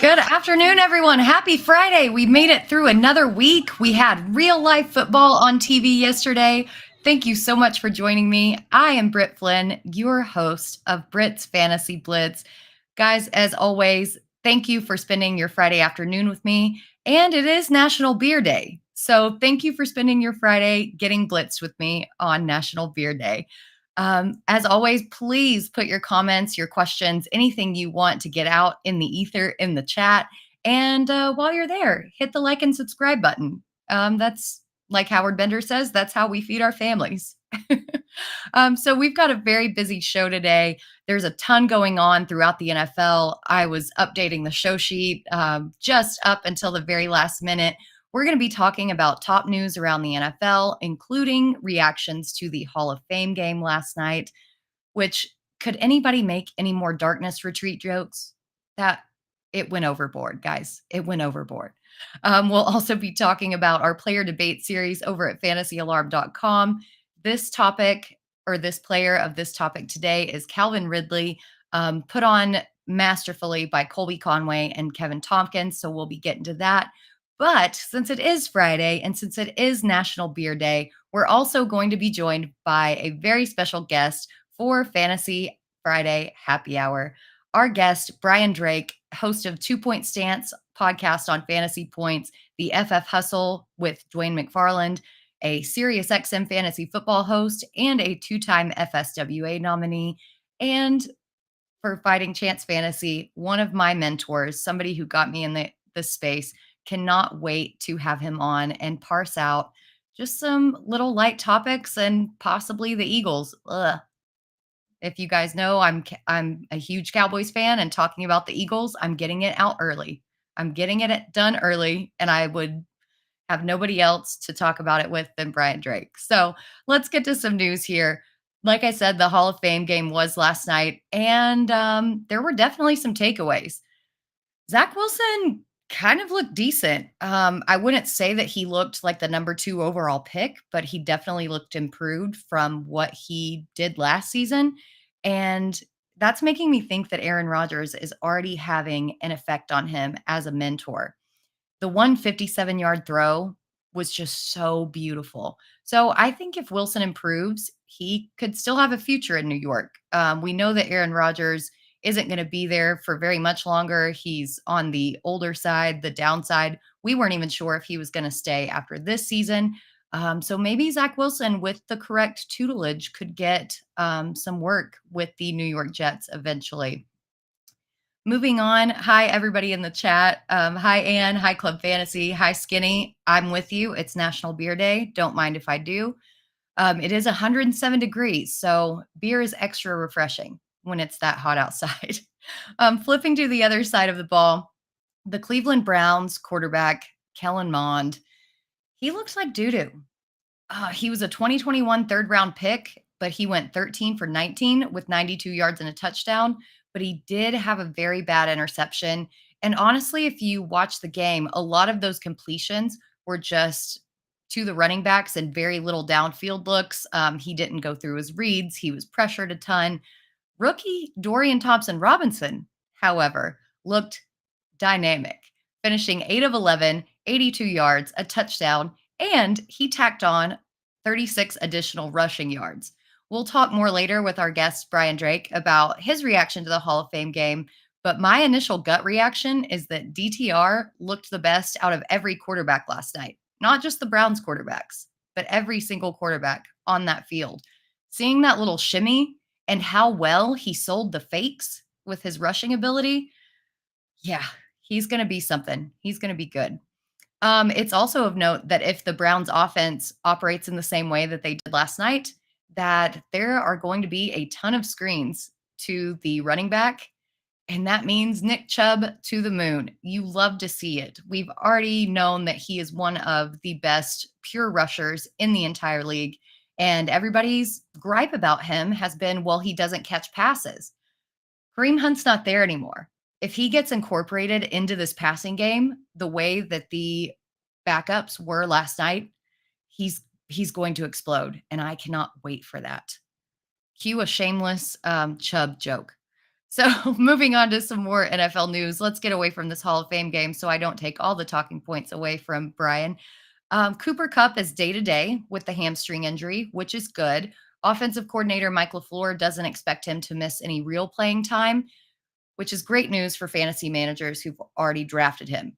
Good afternoon, everyone. Happy Friday. We made it through another week. We had real life football on TV yesterday. Thank you so much for joining me. I am Britt Flinn, your host of Britt's Fantasy Blitz. Guys, as always, thank you for spending your Friday afternoon with me. And it is National Beer Day. So thank you for spending your Friday getting blitzed with me on National Beer Day. As always, please put your comments, your questions, anything you want to get out in the ether in the chat. And while you're there, hit the like and subscribe button. That's like Howard Bender says, that's how we feed our families. So we've got a very busy show today. There's a ton going on throughout the NFL. I was updating the show sheet just up until the very last minute. We're going to be talking about top news around the NFL, including reactions to the Hall of Fame game last night, which could anybody make any more darkness retreat jokes? That it went overboard, guys. It went overboard. We'll also be talking about our player debate series over at fantasyalarm.com. This topic or this player of this topic today is Calvin Ridley, put on masterfully by Colby Conway and Kevin Tompkins. So we'll be getting to that. But since it is Friday and since it is National Beer Day, we're also going to be joined by a very special guest for Fantasy Friday Happy Hour. Our guest, Brian Drake, host of 2 Point Stance podcast on Fantasy Points, the FF Hustle with Dwayne McFarland, a SiriusXM fantasy football host, and a two-time FSWA nominee. And for Fighting Chance Fantasy, one of my mentors, somebody who got me in the space. Cannot wait to have him on and parse out just some little light topics and possibly the Eagles. Ugh. If you guys know, I'm a huge Cowboys fan, and talking about the Eagles, I'm getting it out early. I'm getting it done early, and I would have nobody else to talk about it with than Brian Drake. So let's get to some news here. Like I said, the Hall of Fame game was last night, and there were definitely some takeaways. Zach Wilson kind of looked decent. I wouldn't say that he looked like the number 2 overall pick, but he definitely looked improved from what he did last season. And that's making me think that Aaron Rodgers is already having an effect on him as a mentor. The 157-yard throw was just so beautiful. So I think if Wilson improves, he could still have a future in New York. We know that Aaron Rodgers isn't going to be there for very much longer. He's on the older side, the downside. We weren't even sure if he was going to stay after this season. So maybe Zach Wilson, with the correct tutelage, could get some work with the New York Jets eventually. Moving on. Hi, everybody in the chat. Hi, Ann. Hi, Club Fantasy. Hi, Skinny. I'm with you. It's National Beer Day. Don't mind if I do. It is 107 degrees, so beer is extra refreshing when it's that hot outside. Flipping to the other side of the ball, the Cleveland Browns quarterback, Kellen Mond, he looks like doo-doo. He was a 2021 third-round pick, but he went 13 for 19 with 92 yards and a touchdown, but he did have a very bad interception. And honestly, if you watch the game, a lot of those completions were just to the running backs and very little downfield looks. He didn't go through his reads. He was pressured a ton. Rookie Dorian Thompson-Robinson, however, looked dynamic, finishing 8 of 11, 82 yards, a touchdown, and he tacked on 36 additional rushing yards. We'll talk more later with our guest, Brian Drake, about his reaction to the Hall of Fame game, but my initial gut reaction is that DTR looked the best out of every quarterback last night, not just the Browns quarterbacks, but every single quarterback on that field. Seeing that little shimmy and how well he sold the fakes with his rushing ability, yeah, he's going to be something. He's going to be good. It's also of note that if the Browns offense operates in the same way that they did last night, that there are going to be a ton of screens to the running back, and that means Nick Chubb to the moon. You love to see it. We've already known that he is one of the best pure rushers in the entire league. And everybody's gripe about him has been, well, he doesn't catch passes. Kareem Hunt's not there anymore. If he gets incorporated into this passing game the way that the backups were last night, he's going to explode. And I cannot wait for that. Cue a shameless Chubb joke. So, moving on to some more NFL news, let's get away from this Hall of Fame game so I don't take all the talking points away from Brian. Cooper Cup is day to day with the hamstring injury, which is good. Offensive coordinator Mike LaFleur doesn't expect him to miss any real playing time, which is great news for fantasy managers who've already drafted him.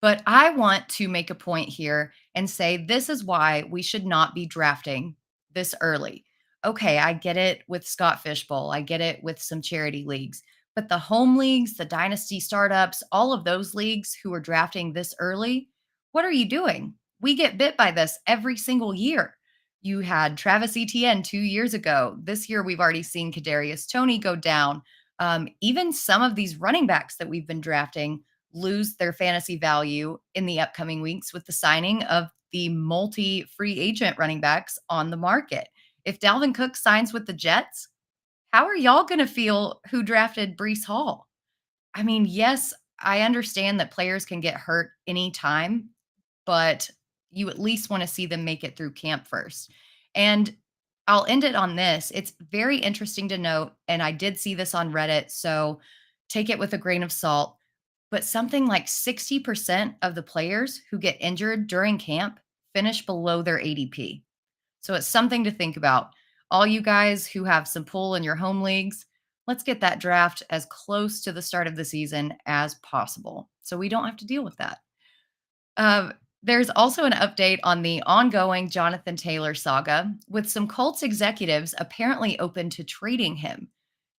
But I want to make a point here and say this is why we should not be drafting this early. Okay, I get it with Scott Fishbowl. I get it with some charity leagues. But the home leagues, the dynasty startups, all of those leagues who are drafting this early, what are you doing? We get bit by this every single year. You had Travis Etienne 2 years ago. This year, we've already seen Kadarius Toney go down. Even some of these running backs that we've been drafting lose their fantasy value in the upcoming weeks with the signing of the multi free agent running backs on the market. If Dalvin Cook signs with the Jets, how are y'all going to feel who drafted Brees Hall? I mean, yes, I understand that players can get hurt anytime, but you at least want to see them make it through camp first. And I'll end it on this. It's very interesting to note, and I did see this on Reddit, so take it with a grain of salt. But something like 60% of the players who get injured during camp finish below their ADP. So it's something to think about. All you guys who have some pull in your home leagues, let's get that draft as close to the start of the season as possible so we don't have to deal with that. There's also an update on the ongoing Jonathan Taylor saga, with some Colts executives apparently open to trading him.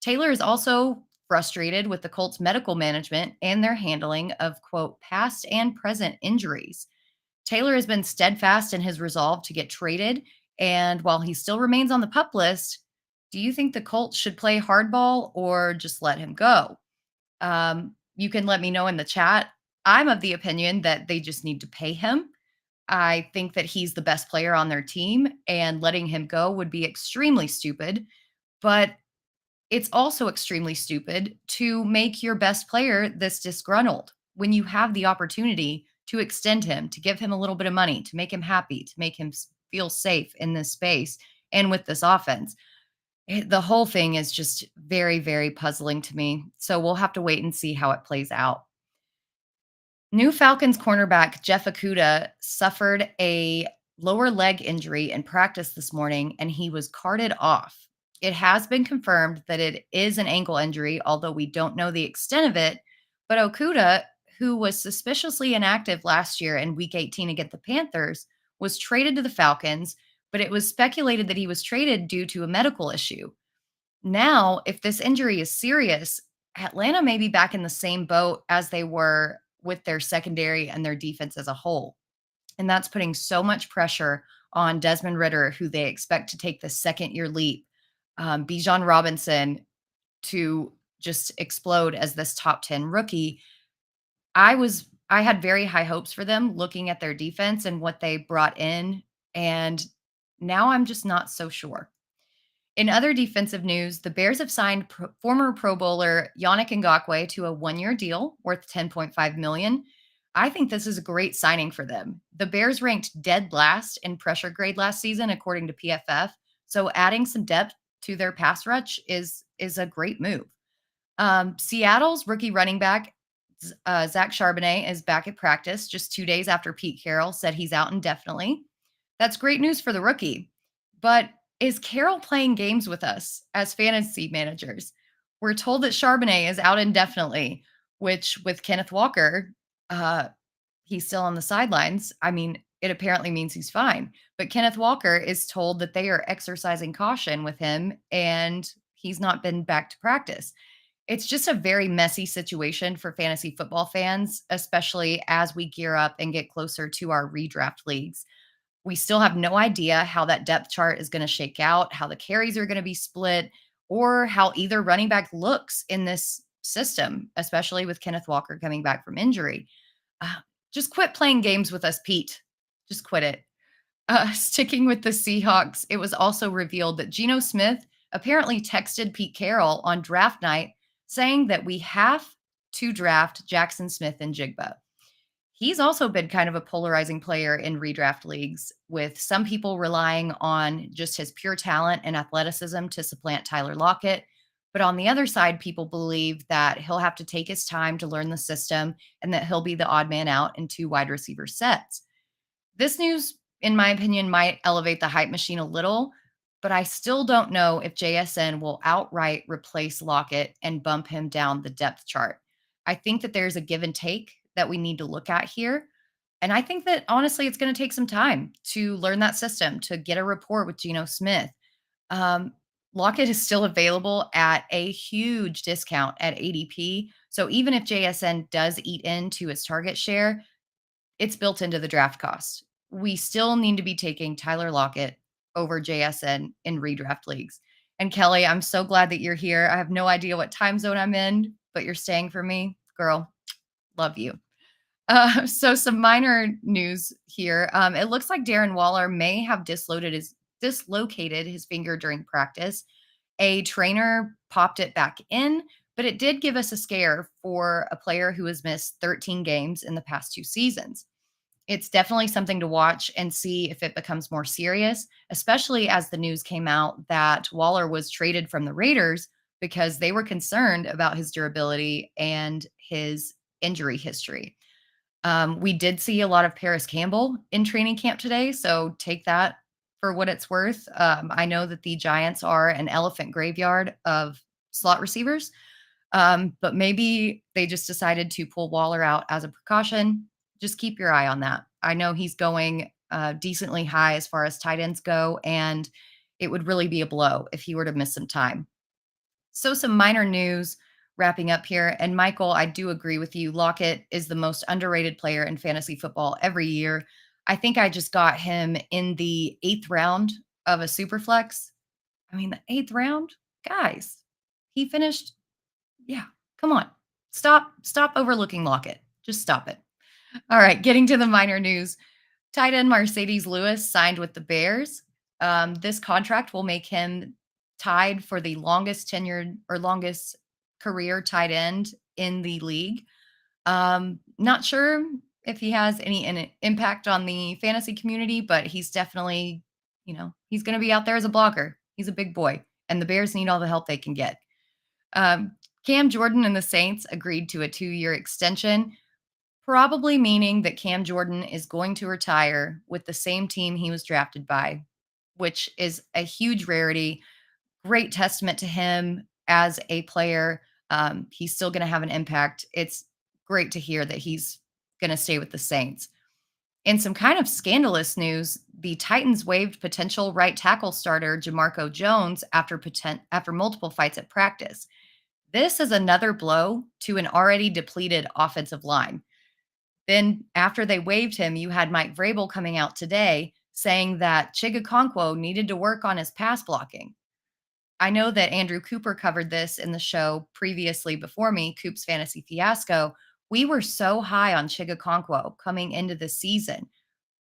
Taylor is also frustrated with the Colts medical management and their handling of, quote, past and present injuries. Taylor has been steadfast in his resolve to get traded. And while he still remains on the pup list, do you think the Colts should play hardball or just let him go? You can let me know in the chat. I'm of the opinion that they just need to pay him. I think that he's the best player on their team, and letting him go would be extremely stupid. But it's also extremely stupid to make your best player this disgruntled when you have the opportunity to extend him, to give him a little bit of money, to make him happy, to make him feel safe in this space and with this offense. The whole thing is just very, very puzzling to me. So we'll have to wait and see how it plays out. New Falcons cornerback Jeff Okudah suffered a lower leg injury in practice this morning, and he was carted off. It has been confirmed that it is an ankle injury, although we don't know the extent of it. But Okudah, who was suspiciously inactive last year in Week 18 against the Panthers, was traded to the Falcons, but it was speculated that he was traded due to a medical issue. Now, if this injury is serious, Atlanta may be back in the same boat as they were with their secondary and their defense as a whole. And that's putting so much pressure on Desmond Ritter, who they expect to take the second year leap, Bijan Robinson to just explode as this top 10 rookie. I had very high hopes for them looking at their defense and what they brought in. And now I'm just not so sure. In other defensive news, the Bears have signed former Pro Bowler Yannick Ngakoue to a one-year deal worth $10.5 million. I think this is a great signing for them. The Bears ranked dead last in pressure grade last season, according to PFF. So adding some depth to their pass rush is a great move. Seattle's rookie running back Zach Charbonnet is back at practice just 2 days after Pete Carroll said he's out indefinitely. That's great news for the rookie. But is Carroll playing games with us as fantasy managers? We're told that Charbonnet is out indefinitely, which with Kenneth Walker, he's still on the sidelines. I mean, it apparently means he's fine. But Kenneth Walker is told that they are exercising caution with him and he's not been back to practice. It's just a very messy situation for fantasy football fans, especially as we gear up and get closer to our redraft leagues. We still have no idea how that depth chart is going to shake out, how the carries are going to be split, or how either running back looks in this system, especially with Kenneth Walker coming back from injury. Just quit playing games with us, Pete. Just quit it. Sticking with the Seahawks, it was also revealed that Geno Smith apparently texted Pete Carroll on draft night saying that we have to draft Jackson Smith and Jigba. He's also been kind of a polarizing player in redraft leagues, with some people relying on just his pure talent and athleticism to supplant Tyler Lockett, But on the other side, people believe that he'll have to take his time to learn the system and that he'll be the odd man out in two wide receiver sets. This news, in my opinion, might elevate the hype machine a little, but I still don't know if JSN will outright replace Lockett and bump him down the depth chart. I think that there's a give and take that we need to look at here. And I think that honestly, it's going to take some time to learn that system, to get a rapport with Geno Smith. Um, Lockett is still available at a huge discount at ADP. So even if JSN does eat into its target share, it's built into the draft cost. We still need to be taking Tyler Lockett over JSN in redraft leagues. And Kelly, I'm so glad that you're here. I have no idea what time zone I'm in, but you're staying for me. Girl, love you. So some minor news here. It looks like Darren Waller may have dislocated his finger during practice. A trainer popped it back in, but it did give us a scare for a player who has missed 13 games in the past 2 seasons. It's definitely something to watch and see if it becomes more serious, especially as the news came out that Waller was traded from the Raiders because they were concerned about his durability and his injury history. We did see a lot of Paris Campbell in training camp today, so take that for what it's worth. I know that the Giants are an elephant graveyard of slot receivers, but maybe they just decided to pull Waller out as a precaution. Just keep your eye on that. I know he's going decently high as far as tight ends go, and it would really be a blow if he were to miss some time. So, some minor news wrapping up here. And Michael, I do agree with you. Lockett is the most underrated player in fantasy football every year. I think I just got him in the 8th round of a super flex. I mean, the 8th round, guys, he finished. Yeah, come on. Stop overlooking Lockett. Just stop it. All right, getting to the minor news. Tight end Mercedes Lewis signed with the Bears. This contract will make him tied for the longest tenured or longest career tight end in the league. Not sure if he has any impact on the fantasy community, but he's definitely, he's going to be out there as a blocker. He's a big boy, and the Bears need all the help they can get. Cam Jordan and the Saints agreed to a 2-year extension, probably meaning that Cam Jordan is going to retire with the same team he was drafted by, which is a huge rarity. Great testament to him as a player. He's still going to have an impact. It's great to hear that he's going to stay with the Saints. In some kind of scandalous news, the Titans waived potential right tackle starter Jamarco Jones after multiple fights at practice. This is another blow to an already depleted offensive line. Then after they waived him, you had Mike Vrabel coming out today saying that Chigakonkwo needed to work on his pass blocking. I know that Andrew Cooper covered this in the show previously before me, Coop's Fantasy Fiasco. We were so high on Chigakonkwo coming into the season,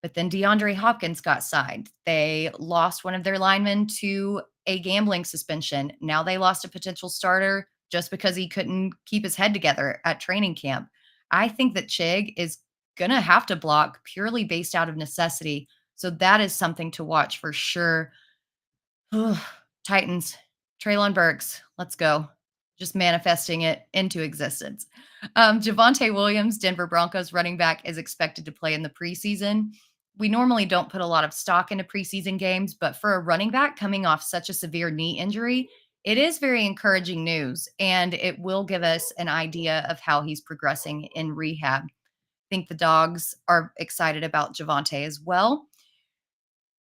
but then DeAndre Hopkins got signed. They lost one of their linemen to a gambling suspension. Now they lost a potential starter just because he couldn't keep his head together at training camp. I think that Chig is going to have to block purely based out of necessity. So that is something to watch for sure. Titans, Treylon Burks, let's go. Just manifesting it into existence. Javonte Williams, Denver Broncos running back, is expected to play in the preseason. We normally don't put a lot of stock into preseason games, but for a running back coming off such a severe knee injury, it is very encouraging news, and it will give us an idea of how he's progressing in rehab. I think the Dogs are excited about Javonte as well.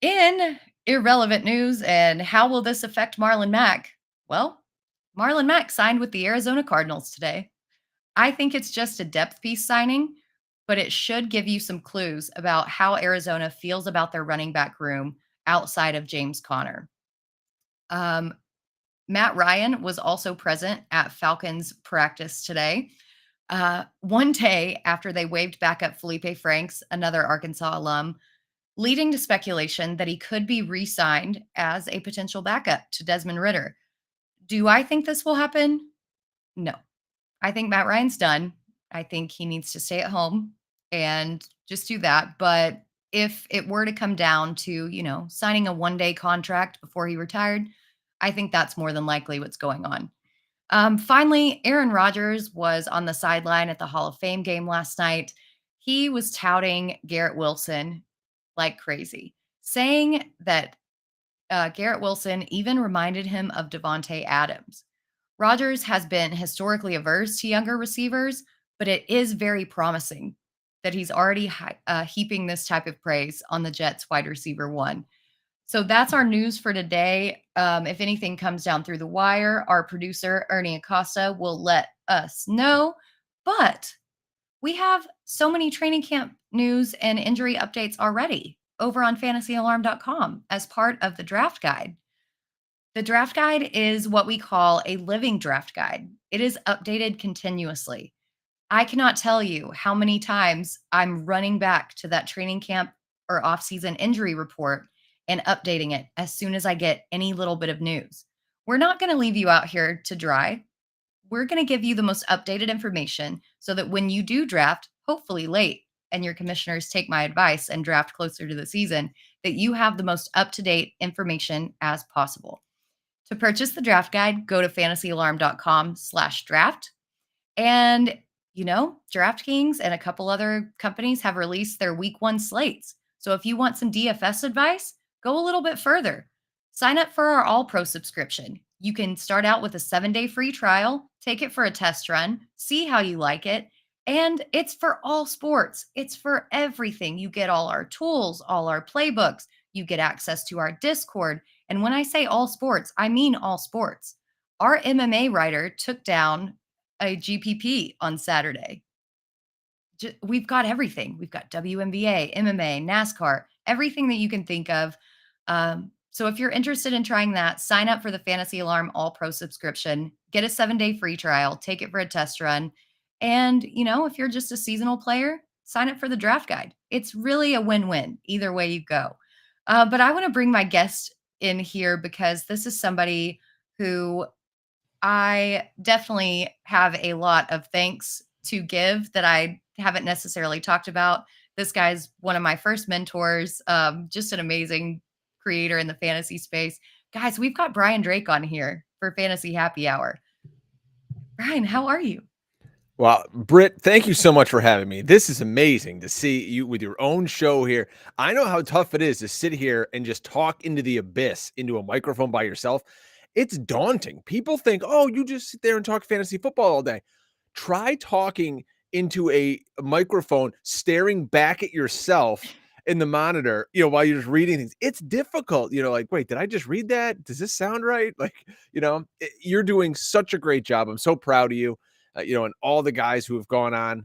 In irrelevant news, and how will this affect Marlon Mack? Well, Marlon Mack signed with the Arizona Cardinals today. I think it's just a depth piece signing, but it should give you some clues about how Arizona feels about their running back room outside of James Conner. Matt Ryan was also present at Falcons practice today. One day after they waived backup Felipe Franks, another Arkansas alum, leading to speculation that he could be re-signed as a potential backup to Desmond Ridder. Do I think this will happen? No. I think Matt Ryan's done. I think he needs to stay at home and just do that. But if it were to come down to, signing a one-day contract before he retired, I think that's more than likely what's going on. Finally, Aaron Rodgers was on the sideline at the Hall of Fame game last night. He was touting Garrett Wilson like crazy, saying that Garrett Wilson even reminded him of Devontae Adams. Rodgers has been historically averse to younger receivers, but it is very promising that he's already heaping this type of praise on the Jets wide receiver one. So that's our news for today. If anything comes down through the wire, our producer, Ernie Acosta, will let us know. But we have so many training camp news and injury updates already over on fantasyalarm.com as part of the draft guide. The draft guide is what we call a living draft guide. It is updated continuously. I cannot tell you how many times I'm running back to that training camp or off-season injury report and updating it as soon as I get any little bit of news. We're not going to leave you out here to dry. We're going to give you the most updated information so that when you do draft, hopefully late, and your commissioners take my advice and draft closer to the season, that you have the most up-to-date information as possible. To purchase the draft guide, go to fantasyalarm.com/draft. And, DraftKings and a couple other companies have released their week 1 slates. So if you want some DFS advice, go a little bit further. Sign up for our All Pro subscription. You can start out with a 7-day free trial, take it for a test run, see how you like it. And it's for all sports. It's for everything. You get all our tools, all our playbooks. You get access to our Discord. And when I say all sports, I mean all sports. Our MMA writer took down a GPP on Saturday. We've got everything. We've got WNBA, MMA, NASCAR, everything that you can think of. So if you're interested in trying that, sign up for the Fantasy Alarm All Pro subscription, get a 7-day free trial, take it for a test run. And, if you're just a seasonal player, sign up for the draft guide. It's really a win-win either way you go. But I want to bring my guest in here because this is somebody who I definitely have a lot of thanks to give that I haven't necessarily talked about. This guy's one of my first mentors, just an amazing creator in the fantasy space. Guys, we've got Brian Drake on here for Fantasy Happy Hour. Brian, how are you? Well, Britt, thank you so much for having me. This is amazing to see you with your own show here. I know how tough it is to sit here and just talk into the abyss, into a microphone by yourself. It's daunting. People think, oh, you just sit there and talk fantasy football all day. Try talking into a microphone, staring back at yourself in the monitor, while you're just reading things. It's difficult, like, wait, did I just read that? Does this sound right? Like, you're doing such a great job. I'm so proud of you. And all the guys who have gone on,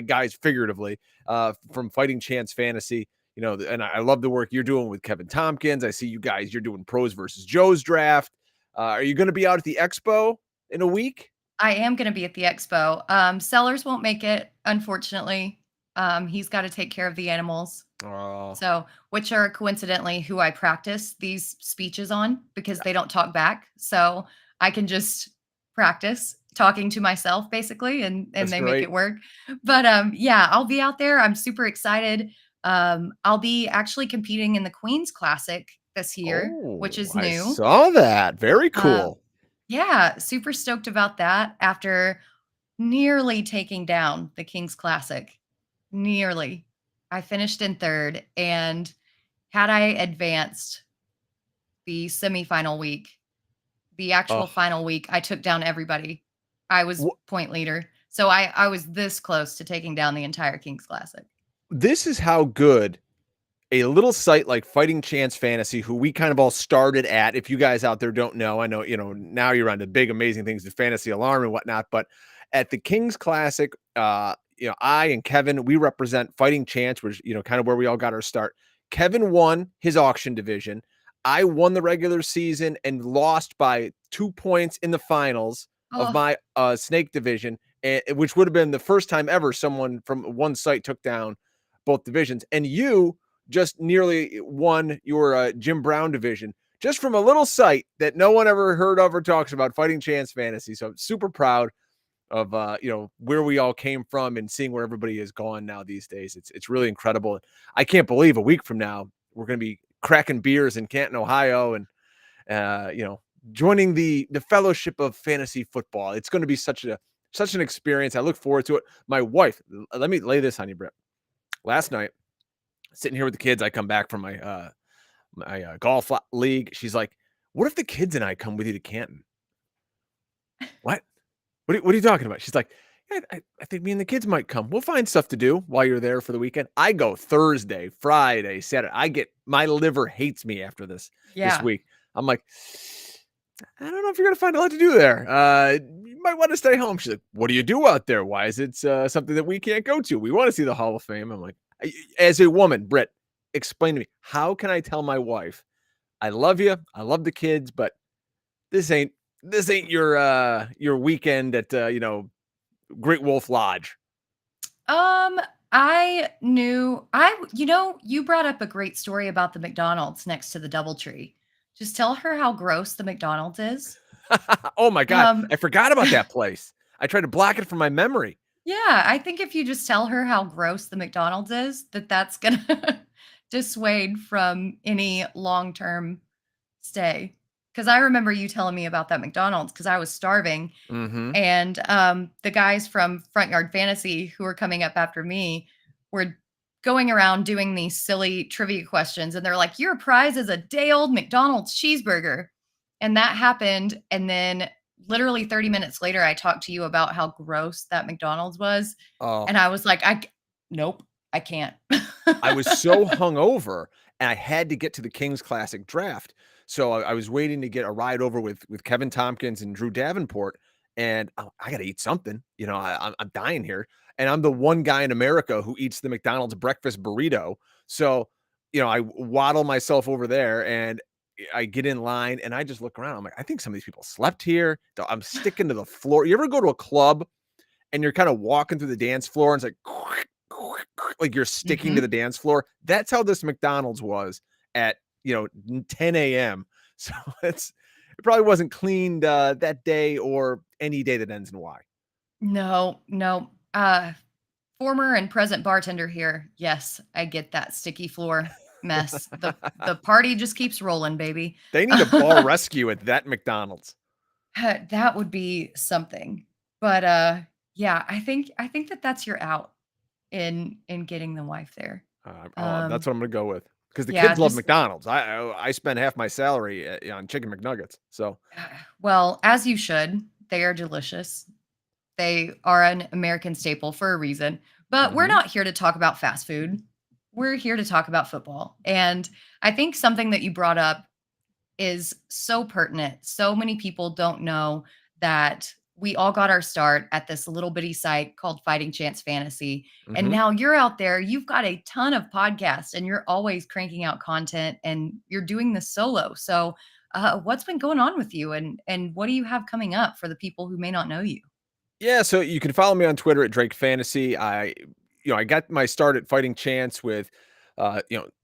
guys figuratively, from Fighting Chance Fantasy, and I love the work you're doing with Kevin Tompkins. I see you guys, you're doing Pros versus Joe's draft. Are you going to be out at the expo in a week? I am going to be at the expo. Sellers won't make it, unfortunately. He's got to take care of the animals. Oh. So, which are coincidentally who I practice these speeches on because they don't talk back. So I can just practice talking to myself basically, and they make it work. But yeah, I'll be out there. I'm super excited. I'll be actually competing in the Queen's Classic this year, which is new. I saw that. Very cool. Yeah, super stoked about that after nearly taking down the King's Classic. Nearly. I finished in 3rd, and had I advanced the semifinal week, the actual final week, I took down everybody. I was point leader. So I was this close to taking down the entire King's Classic. This is how good a little site like Fighting Chance Fantasy, who we kind of all started at. If you guys out there don't know, I know, now you're on to big, amazing things, the Fantasy Alarm and whatnot, but at the King's Classic, I and Kevin, we represent Fighting Chance, which, kind of where we all got our start. Kevin won his auction division. I won the regular season and lost by 2 points in the finals of my snake division, which would have been the first time ever someone from one site took down both divisions. And you just nearly won your Jim Brown division just from a little site that no one ever heard of or talks about, Fighting Chance Fantasy. So I'm super proud of where we all came from and seeing where everybody is gone now these days. It's really incredible. I can't believe a week from now we're going to be cracking beers in Canton, Ohio, and joining the fellowship of fantasy football. It's going to be such an experience. I look forward to it. My wife, let me lay this on you, Britt. Last night, sitting here with the kids, I come back from my golf league. She's like, "What if the kids and I come with you to Canton?" What? What are you talking about? She's like, "Yeah, I think me and the kids might come. We'll find stuff to do while you're there for the weekend." I go Thursday, Friday, Saturday. My liver hates me after this Yeah. week. I'm like, I don't know if you're gonna find a lot to do there. You might want to stay home. She's like, "What do you do out there? Why is it something that we can't go to? We want to see the Hall of Fame." I'm like, as a woman, Britt, explain to me, how can I tell my wife, I love you, I love the kids, but this ain't your weekend at Great Wolf Lodge. I knew you brought up a great story about the McDonald's next to the DoubleTree. Just tell her how gross the McDonald's is. Oh my God, Um, I forgot about that place. I tried to block it from my memory. yeah, I think if you just tell her how gross the McDonald's is, that's gonna dissuade from any long-term stay. Because I remember you telling me about that McDonald's because I was starving. Mm-hmm. And the guys from Front Yard Fantasy who were coming up after me were going around doing these silly trivia questions. And they're like, your prize is a day old McDonald's cheeseburger. And that happened. And then literally 30 minutes later, I talked to you about how gross that McDonald's was. Oh, And I was like, nope, I can't. I was so hungover, and I had to get to the Kings Classic draft. So I was waiting to get a ride over with Kevin Tompkins and Drew Davenport, and I got to eat something. I'm dying here, and I'm the one guy in America who eats the McDonald's breakfast burrito. So, I waddle myself over there, and I get in line, and I just look around. I'm like, I think some of these people slept here. I'm sticking to the floor. You ever go to a club and you're kind of walking through the dance floor, and it's like you're sticking to Mhm. the dance floor? That's how this McDonald's was at 10 a.m. So it probably wasn't cleaned that day or any day that ends in Y. No, no. Former and present bartender here. Yes, I get that sticky floor mess. The party just keeps rolling, baby. They need a bar rescue at that McDonald's. That would be something. But yeah, I think that that's your out in getting the wife there. That's Um what I'm gonna go with, because the yeah, kids love just McDonald's. I spend half my salary on chicken McNuggets. So well, as you should. They are delicious. They are an American staple for a reason. But we're mhm. not here to talk about fast food. We're here to talk about football. And I think something that you brought up is so pertinent. So many people don't know that we all got our start at this little bitty site called Fighting Chance Fantasy. And Mhm. now you're out there, you've got a ton of podcasts and you're always cranking out content and you're doing this solo. So, what's been going on with you and what do you have coming up for the people who may not know you? Yeah, so you can follow me on Twitter at Drake Fantasy. I got my start at Fighting Chance with,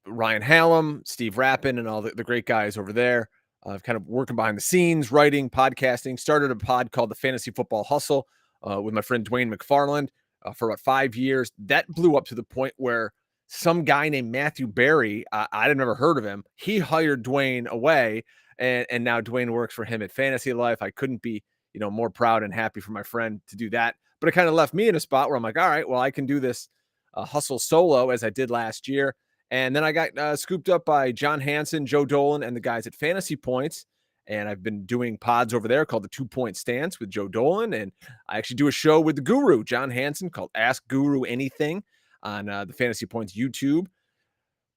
Ryan Hallam, Steve Rappin, and all the great guys over there. I've kind of working behind the scenes, writing, podcasting. Started a pod called the Fantasy Football Hustle with my friend Dwayne McFarland for about 5 years. That blew up to the point where some guy named Matthew Berry, I'd never heard of him. He hired Dwayne away, and now Dwayne works for him at Fantasy Life. I couldn't be more proud and happy for my friend to do that. But it kind of left me in a spot where I'm like, all right, well, I can do this hustle solo as I did last year. And then I got scooped up by John Hansen, Joe Dolan, and the guys at Fantasy Points. And I've been doing pods over there called the 2 Point Stance with Joe Dolan. And I actually do a show with the guru, John Hansen, called Ask Guru Anything on the Fantasy Points YouTube.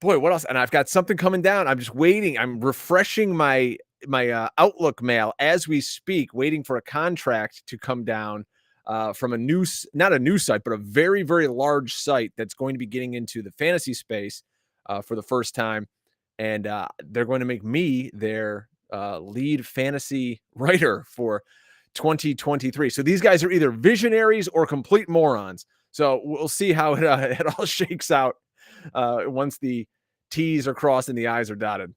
Boy, what else? And I've got something coming down. I'm just waiting. I'm refreshing my Outlook mail as we speak, waiting for a contract to come down from not a new site, but a very, very large site that's going to be getting into the fantasy space for the first time. And they're going to make me their lead fantasy writer for 2023. So these guys are either visionaries or complete morons. So we'll see how it all shakes out once the T's are crossed and the I's are dotted.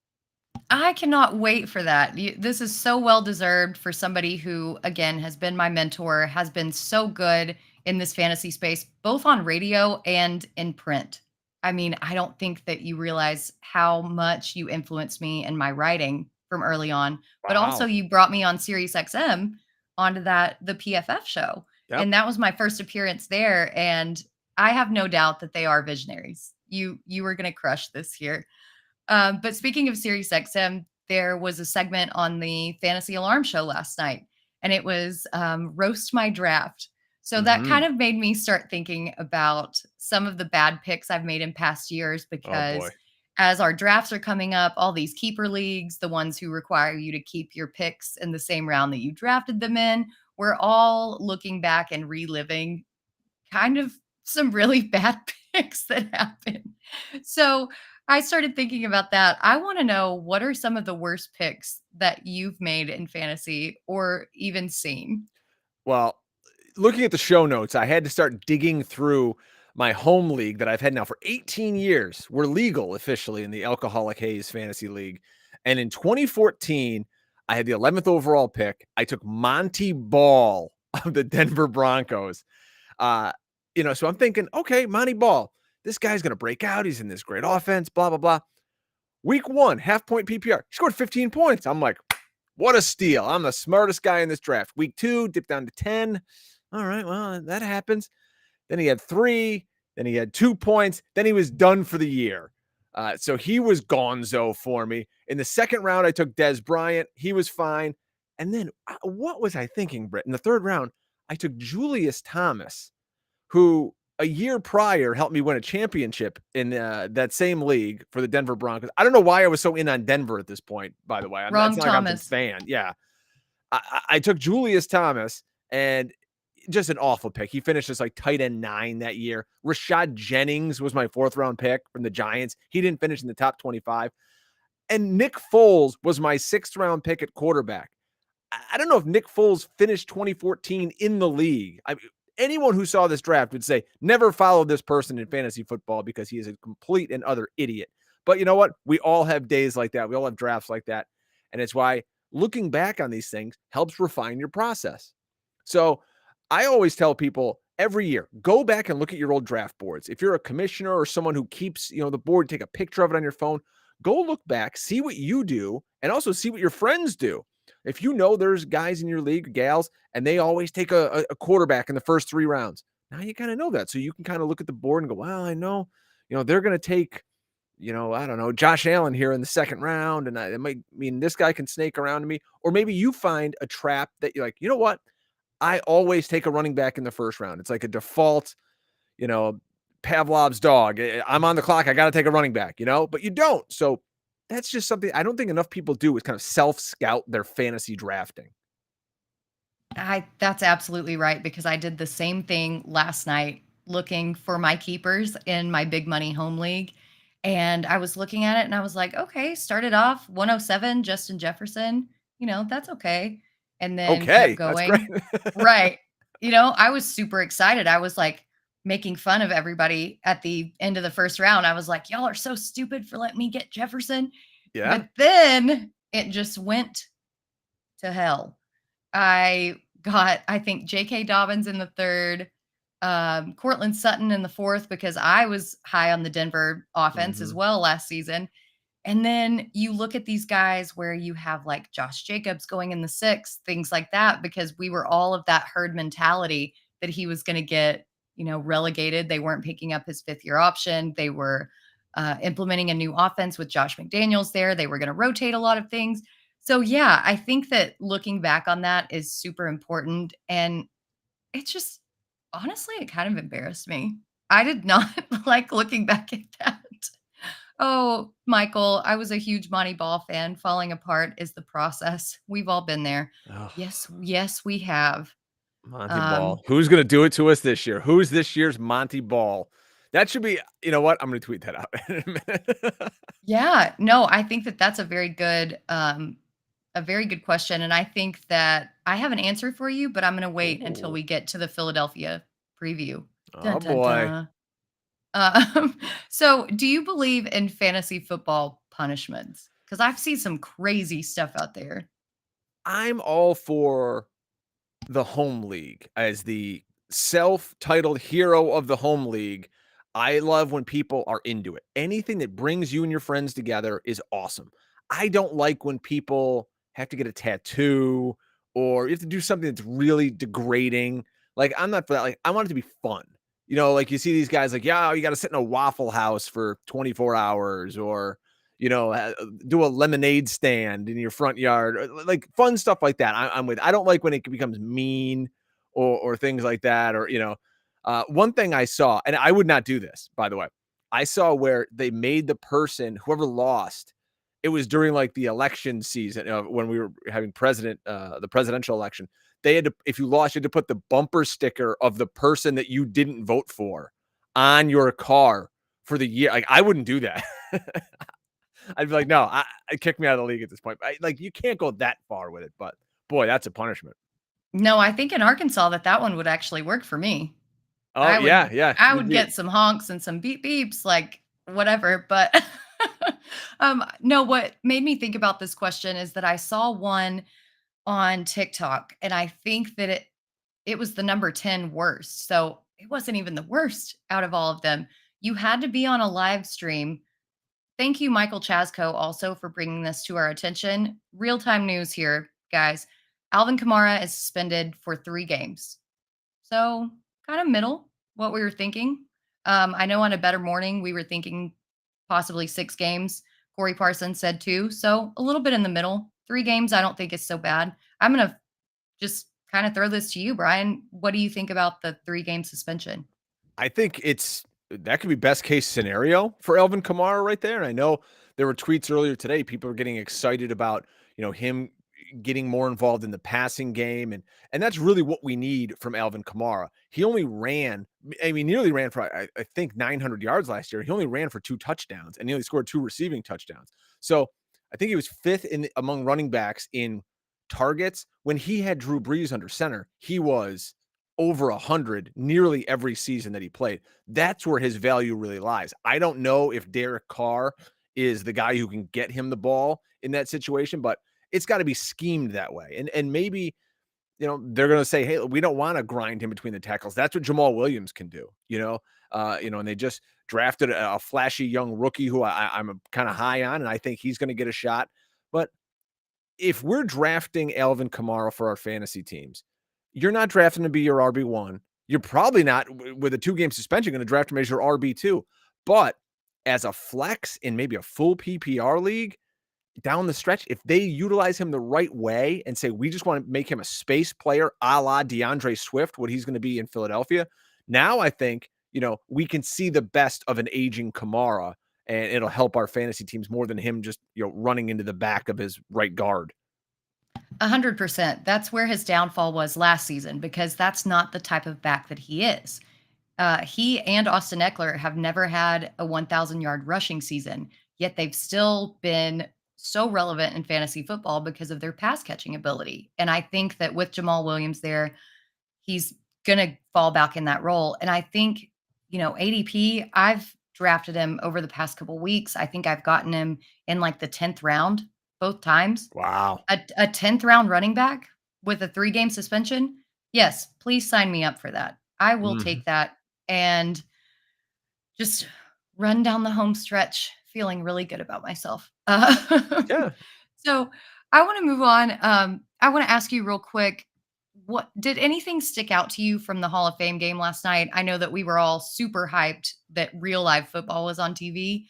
I cannot wait for that. This is so well deserved for somebody who, again, has been my mentor, has been so good in this fantasy space, both on radio and in print. I mean, I don't think that you realize how much you influenced me in my writing from early on. But also, Wow. you brought me on Sirius XM onto the PFF show, Yep. and that was my first appearance there. And I have no doubt that they are visionaries. You were going to crush this year. But speaking of SiriusXM, there was a segment on the Fantasy Alarm show last night, and it was Roast My Draft. So that kind Mhm. of made me start thinking about some of the bad picks I've made in past years Oh, boy. because as our drafts are coming up, all these keeper leagues, the ones who require you to keep your picks in the same round that you drafted them in, we're all looking back and reliving kind of some really bad picks that happen. So I started thinking about that. I want to know, what are some of the worst picks that you've made in fantasy or even seen? Well, looking at the show notes, I had to start digging through my home league that I've had now for 18 years. We're legal officially in the Alcoholic Haze Fantasy League. And in 2014, I had the 11th overall pick. I took Monty Ball of the Denver Broncos. Uh, so I'm thinking, okay, Monty Ball, this guy's going to break out. He's in this great offense, blah, blah, blah. Week 1, half point PPR, he scored 15 points. I'm like, what a steal. I'm the smartest guy in this draft. Week 2, dipped down to 10. All right, well, that happens. Then he had 3. Then he had 2 points. Then he was done for the year. So he was gonzo for me. In the second round, I took Des Bryant. He was fine. And then what was I thinking, Britt? In the third round, I took Julius Thomas, who a year prior helped me win a championship in that same league for the Denver Broncos. I don't know why I was so in on Denver at this point, by the way. It's Wrong not like I'm some Thomas. fan. Yeah. I took Julius Thomas, and just an awful pick. He finished as like tight end 9 that year. Rashad Jennings was my 4th round pick from the Giants. He didn't finish in the top 25. And Nick Foles was my 6th round pick at quarterback. I don't know if Nick Foles finished 2014 in the league. Anyone who saw this draft would say, never follow this person in fantasy football because he is a complete and utter idiot. But you know what? We all have days like that. We all have drafts like that. And it's why looking back on these things helps refine your process. So I always tell people every year, go back and look at your old draft boards. If you're a commissioner or someone who keeps, the board, take a picture of it on your phone, go look back, see what you do, and also see what your friends do. If you know there's guys in your league, gals, and they always take a quarterback in the first 3 rounds, now you kind of know that. So you can kind of look at the board and go, well, I know, they're going to take, I don't know, Josh Allen here in the second round. And it might mean this guy can snake around to me. Or maybe you find a trap that you're like, you know what? I always take a running back in the first round. It's like a default, you know, Pavlov's dog. I'm on the clock. I got to take a running back, but you don't. So that's just something I don't think enough people do, is kind of self-scout their fantasy drafting. That's absolutely right, because I did the same thing last night looking for my keepers in my big money home league. And I was looking at it and I was like, okay, started off 107, Justin Jefferson, that's okay. And then kept Okay, that's great. going. Right. I was super excited. I was like making fun of everybody at the end of the first round. I was like, y'all are so stupid for letting me get Jefferson. Yeah. But then it just went to hell. I got, I think, J.K. Dobbins in the third, Cortland Sutton in the fourth, because I was high on the Denver offense as well last season. And then you look at these guys where you have like Josh Jacobs going in the sixth, things like that, because we were all of that herd mentality that he was going to get, relegated. They weren't picking up his 5th year option. They were implementing a new offense with Josh McDaniels there. They were going to rotate a lot of things. So, yeah, I think that looking back on that is super important. And it's just, honestly, it kind of embarrassed me. I did not like looking back at that. Oh, Michael, I was a huge Monty Ball fan. Falling apart is the process. We've all been there. Oh, Yes, we have. Monty Um, Ball. Who's going to do it to us this year? Who's this year's Monty Ball? That should be, you know what? I'm going to tweet that out in a minute. yeah, no, I think that that's a very good question. And I think that I have an answer for you, but I'm going to wait until Ooh. we get to the Philadelphia preview. Oh, Dun, dun, boy. dun. So do you believe in fantasy football punishments? Because I've seen some crazy stuff out there. I'm all for the home league as the self-titled hero of the home league. I love when people are into it. Anything that brings you and your friends together is awesome. I don't like when people have to get a tattoo or you have to do something that's really degrading. Like, I'm not for that. Like, I want it to be fun. Like you see these guys like, yeah, you got to sit in a Waffle House for 24 hours or, do a lemonade stand in your front yard, or, like fun stuff like that. I'm with. I don't like when it becomes mean or things like that. Or, one thing I saw, and I would not do this, by the way, I saw where they made the person, whoever lost, it was during like the election season when we were having the presidential election. They had to, if you lost, you had to put the bumper sticker of the person that you didn't vote for on your car for the year. Like, I wouldn't do that. I'd be like, no, I kick me out of the league at this point. Like, you can't go that far with it, but boy, that's a punishment. No, I think in Arkansas that one would actually work for me. Oh I would yeah, yeah. I You'd would be get some honks and some beep beeps, like, whatever, but, no, what made me think about this question is that I saw one on TikTok, and I think that it was the number 10 worst, so it wasn't even the worst out of all of them. You had to be on a live stream. Thank you, Michael Chasko, also for bringing this to our attention. Real-time news here, guys. Alvin Kamara is suspended for 3 games. So, kind of middle, what we were thinking. I know on a better morning, we were thinking possibly 6 games. Corey Parsons said 2, so a little bit in the middle. 3 games, I don't think is so bad. I'm gonna just kind of throw this to you, Brian. What do you think about the 3-game suspension? I think that could be best case scenario for Alvin Kamara right there. And I know there were tweets earlier today. People are getting excited about, him getting more involved in the passing game. And that's really what we need from Alvin Kamara. He only ran, nearly ran for, I think 900 yards last year. He only ran for 2 touchdowns and he only scored 2 receiving touchdowns. So I think he was 5th among running backs in targets. When he had Drew Brees under center, he was over 100 nearly every season that he played. That's where his value really lies. I don't know if Derek Carr is the guy who can get him the ball in that situation, but it's got to be schemed that way. And maybe, they're going to say, hey, we don't want to grind him between the tackles. That's what Jamal Williams can do, and they just drafted a flashy young rookie who I'm kind of high on, and I think he's going to get a shot. But if we're drafting Alvin Kamara for our fantasy teams, you're not drafting to be your RB1. You're probably not, with a 2-game suspension, going to draft him as your RB2. But as a flex in maybe a full PPR league, down the stretch, if they utilize him the right way and say, we just want to make him a space player a la DeAndre Swift, what he's going to be in Philadelphia, now I think, we can see the best of an aging Kamara, and it'll help our fantasy teams more than him just, running into the back of his right guard. 100%. That's where his downfall was last season because that's not the type of back that he is. He and Austin Eckler have never had a 1,000-yard rushing season, yet they've still been so relevant in fantasy football because of their pass catching ability. And I think that with Jamal Williams there, he's going to fall back in that role. And I think, ADP, I've drafted him over the past couple weeks. I think I've gotten him in like the 10th round both times. Wow. A 10th round running back with a 3-game suspension? Yes, please sign me up for that. I will take that and just run down the home stretch feeling really good about myself. Yeah. So I want to move on. I want to ask you real quick, what did anything stick out to you from the Hall of Fame game last night? I know that we were all super hyped that real live football was on TV.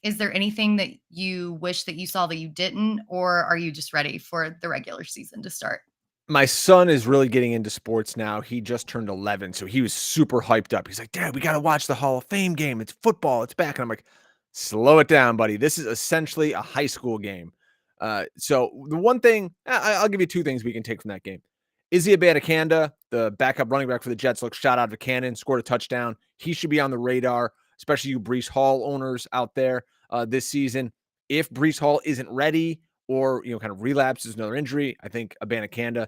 Is there anything that you wish that you saw that you didn't, or are you just ready for the regular season to start? My son is really getting into sports now. He just turned 11, so he was super hyped up. He's like, Dad, we got to watch the Hall of Fame game. It's football. It's back. And I'm like, slow it down, buddy. This is essentially a high school game. So the one thing, I'll give you 2 things we can take from that game. Izzy Abanikanda, the backup running back for the Jets, looked shot out of a cannon, scored a touchdown. He should be on the radar, especially you Breece Hall owners out there this season. If Breece Hall isn't ready or, kind of relapses another injury, I think Abanikanda,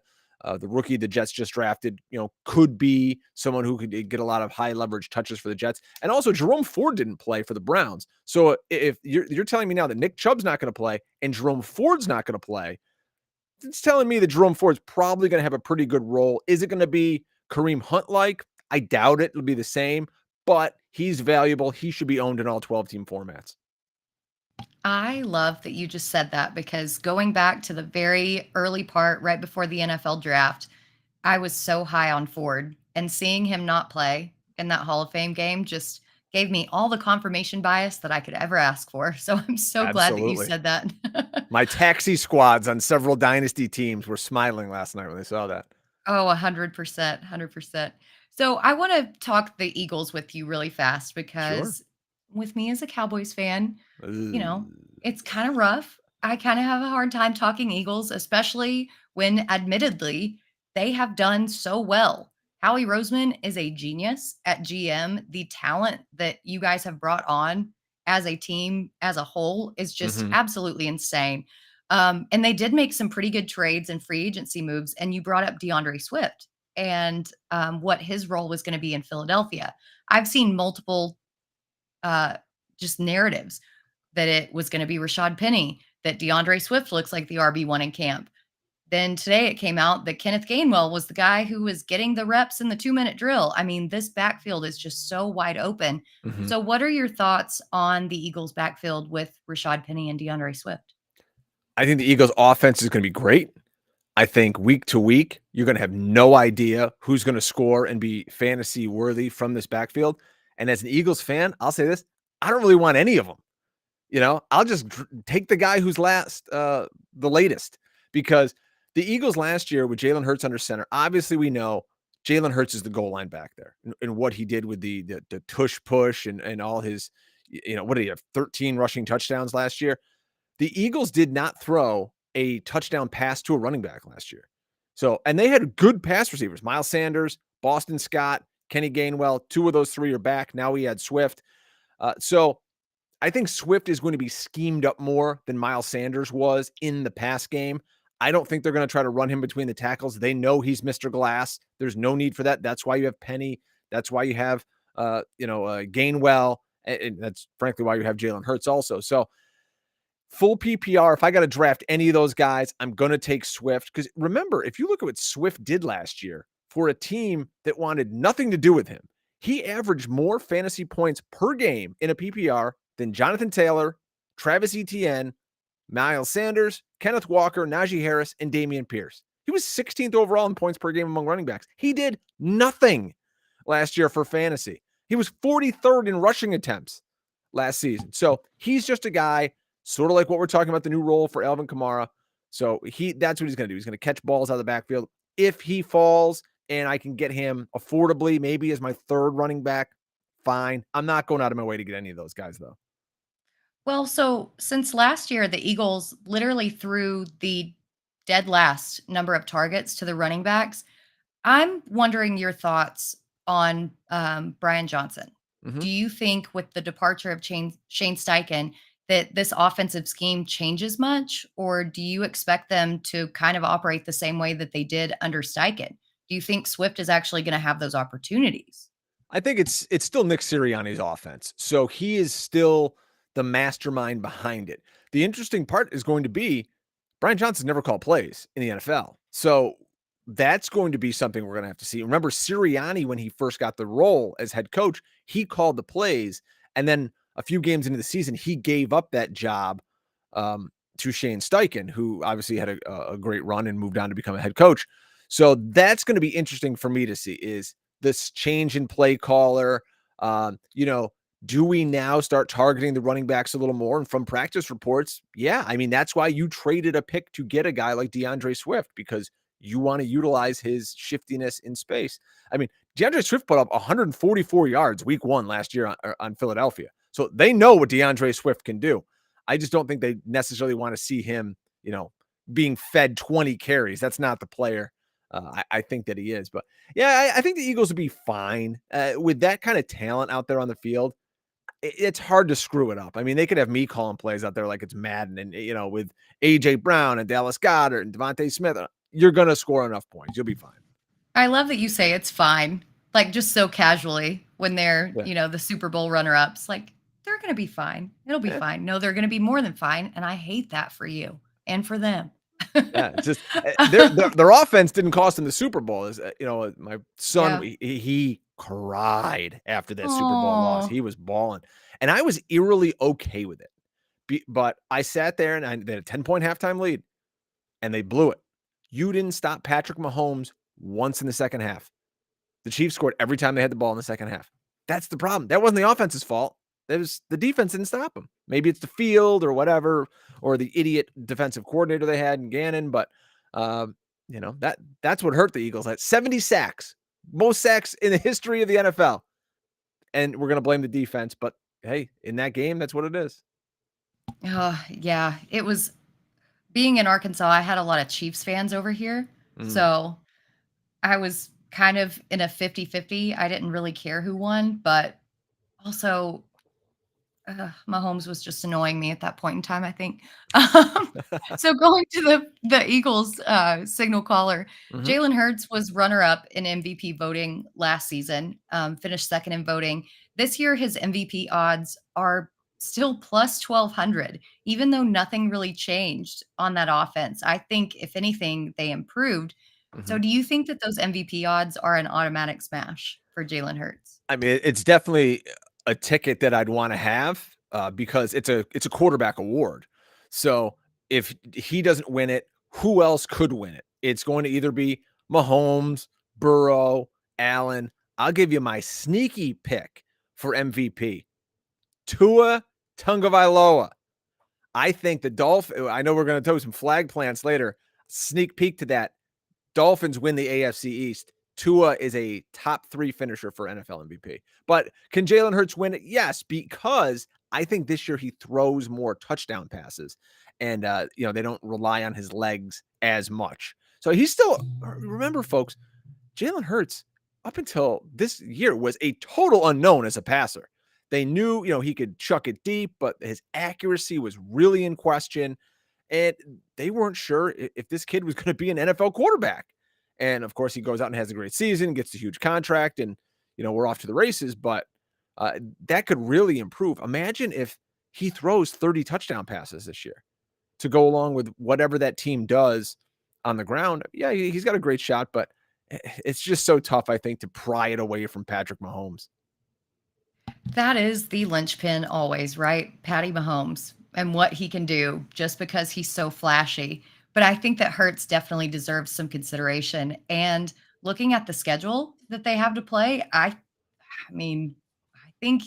the rookie the Jets just drafted, could be someone who could get a lot of high leverage touches for the Jets. And also Jerome Ford didn't play for the Browns. So if you're telling me now that Nick Chubb's not going to play and Jerome Ford's not going to play, it's telling me that Jerome Ford's probably going to have a pretty good role. Is it going to be Kareem Hunt-like? I doubt it. It'll be the same, but he's valuable. He should be owned in all 12-team formats. I love that you just said that because going back to the very early part right before the NFL draft, I was so high on Ford, and seeing him not play in that Hall of Fame game just gave me all the confirmation bias that I could ever ask for. So I'm so glad that you Absolutely. said that. My taxi squads on several dynasty teams were smiling last night when they saw that. Oh, 100%, 100%. So I want to talk the Eagles with you really fast Sure. because with me as a Cowboys fan, you know, Ugh. it's kind of rough. I kind of have a hard time talking Eagles, especially when admittedly they have done so well. Howie Roseman is a genius at GM. The talent that you guys have brought on as a team as a whole is just Mhm. absolutely insane. And they did make some pretty good trades and free agency moves. And you brought up DeAndre Swift and what his role was going to be in Philadelphia. I've seen multiple uh, just narratives that it was going to be Rashad Penny, that DeAndre Swift looks like the RB1 in camp. Then today it came out that Kenneth Gainwell was the guy who was getting the reps in the 2-minute drill. I mean, this backfield is just so wide open. Mhm. So, what are your thoughts on the Eagles' backfield with Rashad Penny and DeAndre Swift? I think the Eagles' offense is going to be great. I think week to week, you're going to have no idea who's going to score and be fantasy worthy from this backfield. And as an Eagles fan, I'll say this: I don't really want any of them. I'll just take the guy who's the latest, because the Eagles last year with Jalen Hurts under center, obviously we know Jalen Hurts is the goal line back there, and what he did with the tush push and all his, what did he have? 13 rushing touchdowns last year. The Eagles did not throw a touchdown pass to a running back last year. So, and they had good pass receivers: Miles Sanders, Boston Scott, Kenny Gainwell. Two of those three are back. Now we had Swift. So I think Swift is going to be schemed up more than Miles Sanders was in the pass game. I don't think they're going to try to run him between the tackles. They know he's Mr. Glass. There's no need for that. That's why you have Penny. That's why you have, Gainwell. And that's frankly why you have Jalen Hurts also. So full PPR, if I got to draft any of those guys, I'm going to take Swift. Because remember, if you look at what Swift did last year for a team that wanted nothing to do with him, he averaged more fantasy points per game in a PPR than Jonathan Taylor, Travis Etienne, Miles Sanders, Kenneth Walker, Najee Harris, and Dameon Pierce. He was 16th overall in points per game among running backs. He did nothing last year for fantasy. He was 43rd in rushing attempts last season. So he's just a guy, sort of like what we're talking about, the new role for Alvin Kamara. So that's what he's going to do. He's going to catch balls out of the backfield. If he falls and I can get him affordably, maybe as my third running back, fine. I'm not going out of my way to get any of those guys, though. Well, so since last year, the Eagles literally threw the dead last number of targets to the running backs. I'm wondering your thoughts on Brian Johnson. Mm-hmm. Do you think with the departure of Shane Steichen that this offensive scheme changes much, or do you expect them to kind of operate the same way that they did under Steichen? Do you think Swift is actually going to have those opportunities? I think it's still Nick Sirianni's offense. So he is still the mastermind behind it. The interesting part is going to be Brian Johnson never called plays in the NFL. So that's going to be something we're going to have to see. Remember, Sirianni, when he first got the role as head coach, he called the plays. And then a few games into the season, he gave up that job to Shane Steichen, who obviously had a great run and moved on to become a head coach. So that's going to be interesting for me to see, is this change in play caller. Do we now start targeting the running backs a little more? And from practice reports, yeah, I mean, that's why you traded a pick to get a guy like DeAndre Swift, because you want to utilize his shiftiness in space. I mean, DeAndre Swift put up 144 yards week one last year on Philadelphia. So they know what DeAndre Swift can do. I just don't think they necessarily want to see him, being fed 20 carries. That's not the player I think that he is. But yeah, I think the Eagles would be fine with that kind of talent out there on the field. It's hard to screw it up. I mean, they could have me calling plays out there like it's Madden, and with AJ Brown and Dallas Goedert and Devontae Smith, you're gonna score enough points. You'll be fine. I love that you say it's fine, like just so casually when they're, Yeah. the Super Bowl runner ups. Like, they're going to be fine. It'll be Yeah. fine. No, they're going to be more than fine. And I hate that for you and for them. Yeah, it's just their offense didn't cost him the Super Bowl. As my son, Yeah. he cried after that Super Bowl loss. Oh, He was bawling, and I was eerily okay with it, But I sat there and they had a 10-point halftime lead and they blew it. You didn't stop Patrick Mahomes once in the second half. The Chiefs scored every time they had the ball in the second half. That's the problem. That wasn't the offense's fault. It was the defense didn't stop them. Maybe it's the field or whatever, or the idiot defensive coordinator they had in Gannon. But that's what hurt the Eagles. At 70 sacks, most sacks in the history of the NFL. And we're going to blame the defense. But hey, in that game, that's what it is. Yeah, it was being in Arkansas. I had a lot of Chiefs fans over here. So I was kind of in a 50-50. I didn't really care who won, but also Mahomes was just annoying me at that point in time, I think. So going to the Eagles signal caller, Jalen Hurts was runner-up in MVP voting last season, finished second in voting. This year, his MVP odds are still plus 1,200, even though nothing really changed on that offense. I think, if anything, they improved. So do you think that those MVP odds are an automatic smash for Jalen Hurts? I mean, it's definitely a ticket that I'd want to have because it's a quarterback award. So if he doesn't win it, who else could win it? It's going to either be Mahomes, Burrow, Allen. I'll give you my sneaky pick for MVP. Tua Tagovailoa. I think the Dolphins, I know we're going to throw some flag plants later. Sneak peek to that. Dolphins win the AFC East. Tua is a top 3 finisher for NFL MVP. But can Jalen Hurts win it? Yes, because I think this year he throws more touchdown passes. And, they don't rely on his legs as much. So he's still, remember, folks, Jalen Hurts, up until this year, was a total unknown as a passer. They knew, he could chuck it deep, but his accuracy was really in question. And they weren't sure if this kid was going to be an NFL quarterback. And of course, he goes out and has a great season, gets a huge contract, and, we're off to the races. But that could really improve. Imagine if he throws 30 touchdown passes this year to go along with whatever that team does on the ground. Yeah, he's got a great shot, but it's just so tough, I think, to pry it away from Patrick Mahomes. That is the linchpin always, right? Patty Mahomes and what he can do just because he's so flashy. But I think that Hurts definitely deserves some consideration. And looking at the schedule that they have to play, I think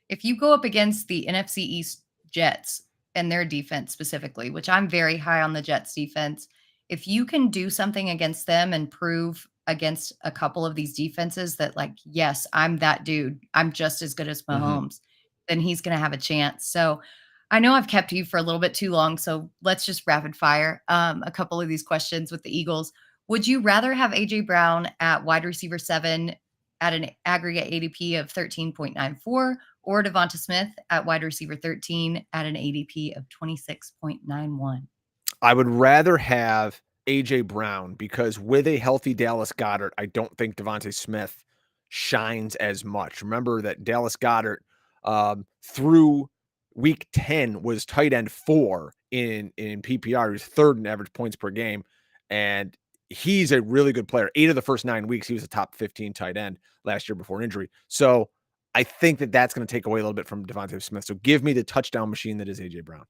if you go up against the NFC East Jets and their defense specifically, which I'm very high on the Jets defense, if you can do something against them and prove against a couple of these defenses that, like, yes, I'm that dude, I'm just as good as Mahomes, then he's going to have a chance. So I know I've kept you for a little bit too long, so let's just rapid fire a couple of these questions with the Eagles. Would you rather have A.J. Brown at wide receiver 7 at an aggregate ADP of 13.94 or Devonta Smith at wide receiver 13 at an ADP of 26.91? I would rather have A.J. Brown because with a healthy Dallas Goedert, I don't think Devonta Smith shines as much. Remember that Dallas Goedert through week 10 was tight end 4 in PPR. He was 3rd in average points per game. And he's a really good player. 8 of the first 9 weeks, he was a top 15 tight end last year before injury. So I think that that's going to take away a little bit from Devonta Smith. So give me the touchdown machine that is A.J. Brown.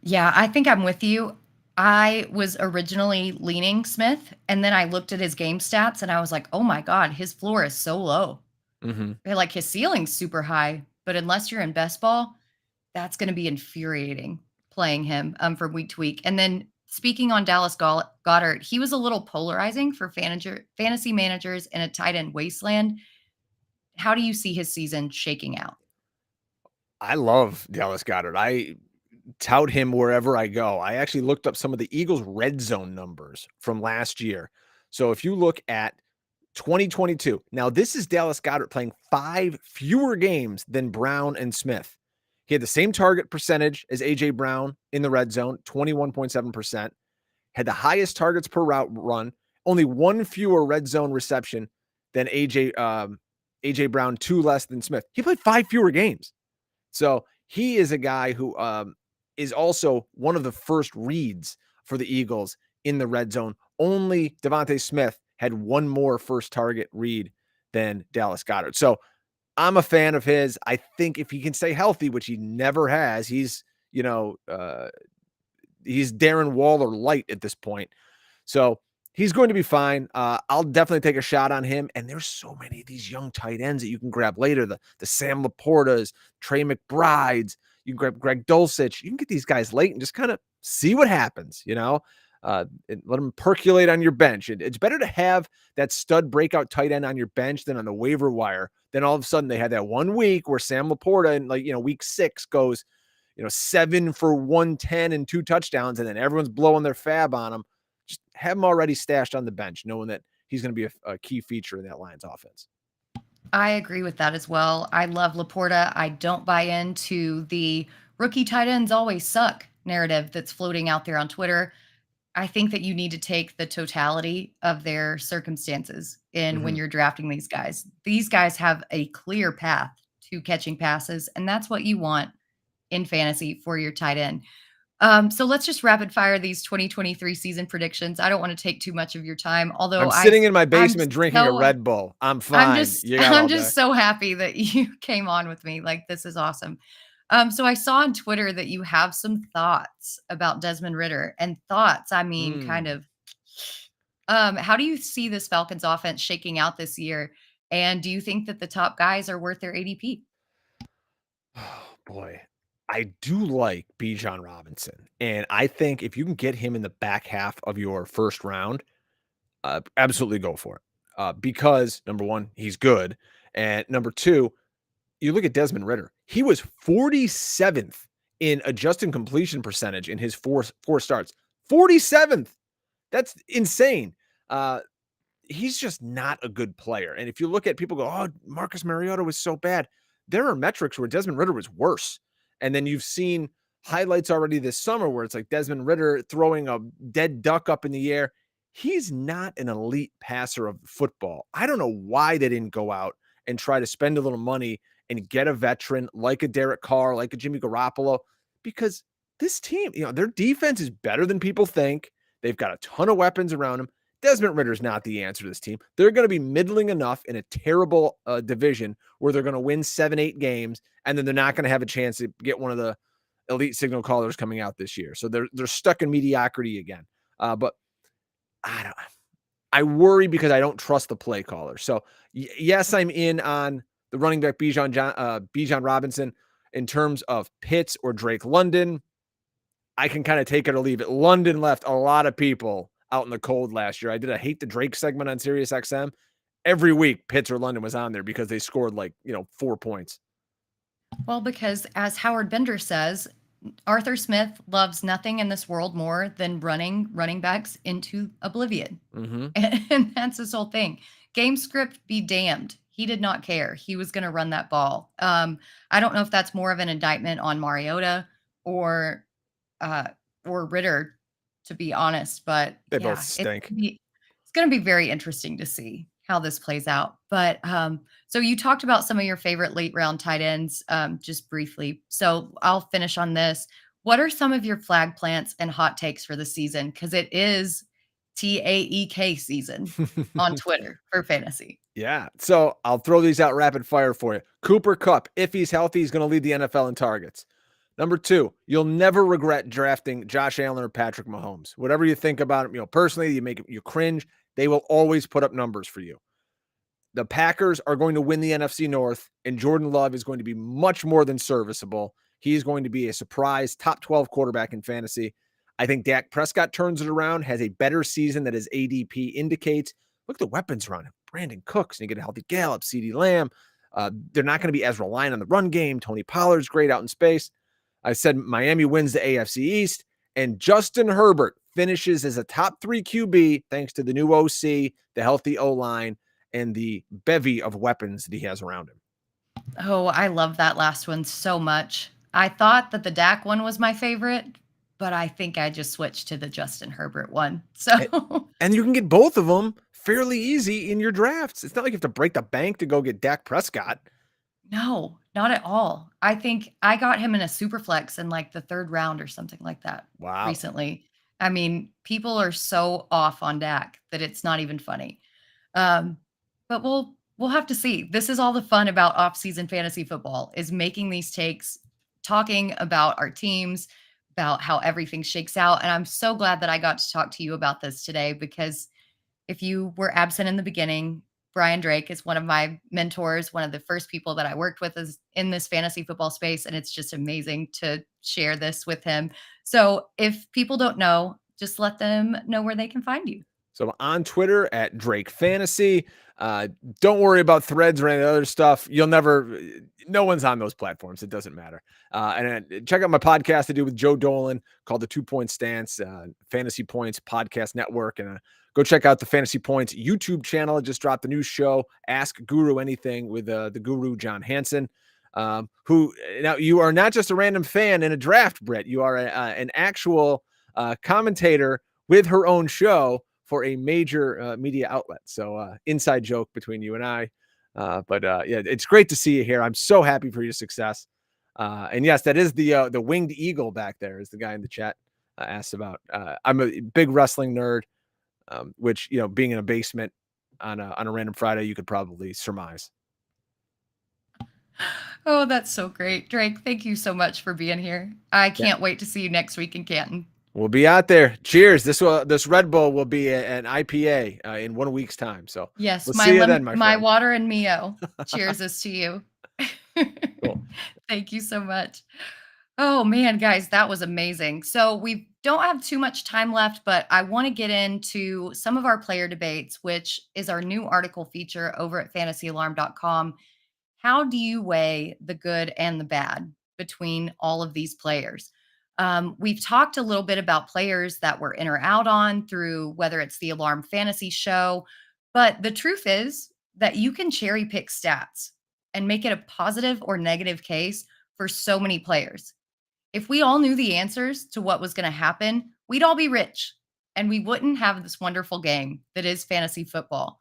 Yeah, I think I'm with you. I was originally leaning Smith, and then I looked at his game stats, and I was like, oh my God, his floor is so low. Like, his ceiling's super high, but unless you're in best ball, that's going to be infuriating playing him from week to week. And then speaking on Dallas Goedert, he was a little polarizing for fantasy managers in a tight end wasteland. How do you see his season shaking out? I love Dallas Goedert. I tout him wherever I go. I actually looked up some of the Eagles' red zone numbers from last year. So if you look at 2022, now this is Dallas Goedert playing 5 fewer games than Brown and Smith. He had the same target percentage as A.J. Brown in the red zone, 21.7%. Had the highest targets per route run, only 1 fewer red zone reception than A.J. Brown, 2 less than Smith. He played 5 fewer games. So he is a guy who is also one of the first reads for the Eagles in the red zone. Only Devonta Smith had 1 more first target read than Dallas Goedert. So I'm a fan of his. I think if he can stay healthy, which he never has, he's, he's Darren Waller light at this point. So he's going to be fine. I'll definitely take a shot on him. And there's so many of these young tight ends that you can grab later. The Sam Laportas, Trey McBrides. You can grab Greg Dulcich. You can get these guys late and just kind of see what happens, let them percolate on your bench. It's better to have that stud breakout tight end on your bench than on the waiver wire. Then all of a sudden they had that 1 week where Sam Laporta in week 6 goes, 7 for 110 and 2 touchdowns. And then everyone's blowing their fab on him. Just have him already stashed on the bench, knowing that he's going to be a key feature in that Lions offense. I agree with that as well. I love Laporta. I don't buy into the rookie tight ends always suck narrative that's floating out there on Twitter. I think that you need to take the totality of their circumstances in when you're drafting these guys. These guys have a clear path to catching passes, and that's what you want in fantasy for your tight end. So let's just rapid fire these 2023 season predictions. I don't want to take too much of your time, although I'm sitting in my basement drinking a Red Bull. I'm fine. I'm just so happy that you came on with me. Like, this is awesome. So I saw on Twitter that you have some thoughts about Desmond Ridder, and thoughts, I mean, kind of, how do you see this Falcons offense shaking out this year? And do you think that the top guys are worth their ADP? Oh boy. I do like Bijan Robinson. And I think if you can get him in the back half of your first round, absolutely go for it. Because number one, he's good. And number two, you look at Desmond Ridder. He was 47th in adjusted completion percentage in his four starts. 47th. That's insane. He's just not a good player. And if you look at people go, oh, Marcus Mariota was so bad. There are metrics where Desmond Ridder was worse. And then you've seen highlights already this summer where it's like Desmond Ridder throwing a dead duck up in the air. He's not an elite passer of football. I don't know why they didn't go out and try to spend a little money and get a veteran like a Derek Carr, like a Jimmy Garoppolo, because this team, their defense is better than people think. They've got a ton of weapons around them. Desmond Ridder's not the answer to this team. They're going to be middling enough in a terrible division where they're going to win 7-8 games, and then they're not going to have a chance to get one of the elite signal callers coming out this year. So they're stuck in mediocrity again. But I worry because I don't trust the play caller. So yes, I'm in on the running back Bijan Robinson in terms of Pitts or Drake London. I can kind of take it or leave it. London left a lot of people out in the cold last year. I did a Hate the Drake segment on Sirius XM. Every week, Pitts or London was on there because they scored 4 points. Well, because as Howard Bender says, Arthur Smith loves nothing in this world more than running backs into oblivion. And that's his whole thing. Game script be damned. He did not care. He was going to run that ball. I don't know if that's more of an indictment on Mariota or Ridder, to be honest, but they both stink. It's going to be very interesting to see how this plays out. But so you talked about some of your favorite late round tight ends just briefly. So I'll finish on this. What are some of your flag plants and hot takes for the season? Because it is TAEK season on Twitter for fantasy. Yeah. So I'll throw these out rapid fire for you. Cooper Kupp, if he's healthy, he's going to lead the NFL in targets. Number 2, you'll never regret drafting Josh Allen or Patrick Mahomes. Whatever you think about him, personally, you cringe. They will always put up numbers for you. The Packers are going to win the NFC North, and Jordan Love is going to be much more than serviceable. He is going to be a surprise top 12 quarterback in fantasy. I think Dak Prescott turns it around, has a better season that his ADP indicates. Look at the weapons around him. Brandon Cooks, and you get a healthy Gallup, CeeDee Lamb. They're not going to be as reliant on the run game. Tony Pollard's great out in space. I said Miami wins the AFC East, and Justin Herbert finishes as a top 3 QB thanks to the new OC, the healthy O-line, and the bevy of weapons that he has around him. Oh, I love that last one so much. I thought that the Dak one was my favorite, but I think I just switched to the Justin Herbert one. So, and you can get both of them fairly easy in your drafts. It's not like you have to break the bank to go get Dak Prescott. No, not at all. I think I got him in a super flex in like the 3rd round or something like that. Wow. Recently. I mean, people are so off on Dak that it's not even funny. But we'll have to see. This is all the fun about off-season fantasy football, is making these takes, talking about our teams, about how everything shakes out. And I'm so glad that I got to talk to you about this today because if you were absent in the beginning, Brian Drake is one of my mentors, one of the first people that I worked with is in this fantasy football space. And it's just amazing to share this with him. So if people don't know, just let them know where they can find you. So I'm on Twitter at Drake Fantasy. Don't worry about threads or any other stuff. No one's on those platforms. It doesn't matter. And check out my podcast I do with Joe Dolan called the 2 Point Stance, Fantasy Points Podcast Network. And go check out the Fantasy Points YouTube channel. I just dropped a new show, Ask Guru Anything, with the guru, John Hansen. Who now you are not just a random fan in a draft, Britt. You are an actual commentator with her own show for a major media outlet. So inside joke between you and I. But yeah, it's great to see you here. I'm so happy for your success. And yes, that is the winged eagle back there, is the guy in the chat asked about. I'm a big wrestling nerd, which, being in a basement on a random Friday, you could probably surmise. Oh, that's so great. Drake, thank you so much for being here. I can't wait to see you next week in Canton. We'll be out there. Cheers. This Red Bull will be an IPA in 1 week's time. So yes, we'll see you then, my friend. water and Mio. Cheers is to you. Cool. Thank you so much. Oh man, guys, that was amazing. So we don't have too much time left, but I want to get into some of our player debates, which is our new article feature over at fantasyalarm.com. How do you weigh the good and the bad between all of these players? We've talked a little bit about players that we're in or out on through whether it's the Alarm Fantasy Show, but the truth is that you can cherry pick stats and make it a positive or negative case for so many players. If we all knew the answers to what was going to happen, we'd all be rich and we wouldn't have this wonderful game that is fantasy football.